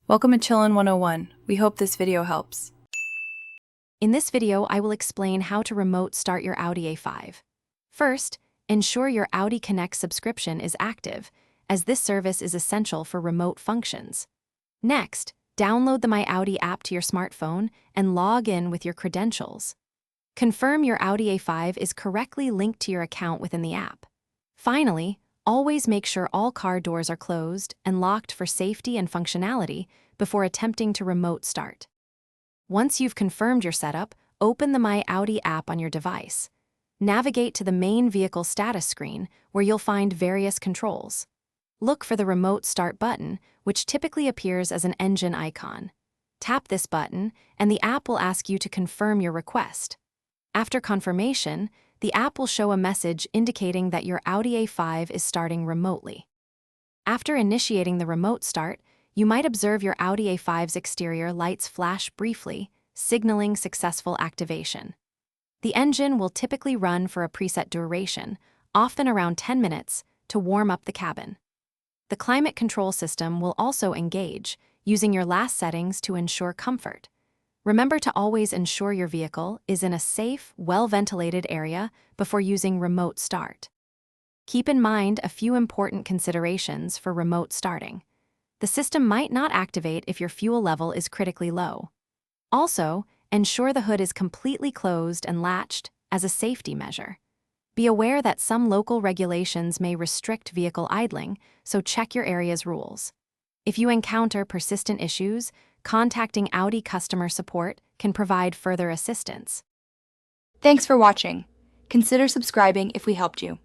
Welcome to Chillin' 101. We hope this video helps. In this video, I will explain how to remote start your Audi A5. First, ensure your Audi Connect subscription is active, as this service is essential for remote functions. Next, download the My Audi app to your smartphone and log in with your credentials. Confirm your Audi A5 is correctly linked to your account within the app. Finally, always make sure all car doors are closed and locked for safety and functionality before attempting to remote start. Once you've confirmed your setup, open the My Audi app on your device. Navigate to the main vehicle status screen, where you'll find various controls. Look for the Remote Start button, which typically appears as an engine icon. Tap this button, and the app will ask you to confirm your request. After confirmation, the app will show a message indicating that your Audi A5 is starting remotely. After initiating the remote start, you might observe your Audi A5's exterior lights flash briefly, signaling successful activation. The engine will typically run for a preset duration, often around 10 minutes, to warm up the cabin. The climate control system will also engage, using your last settings to ensure comfort. Remember to always ensure your vehicle is in a safe, well-ventilated area before using remote start. Keep in mind a few important considerations for remote starting. The system might not activate if your fuel level is critically low. Also, ensure the hood is completely closed and latched as a safety measure. Be aware that some local regulations may restrict vehicle idling, so check your area's rules. If you encounter persistent issues, contacting Audi customer support can provide further assistance. Thanks for watching. Consider subscribing if we helped you.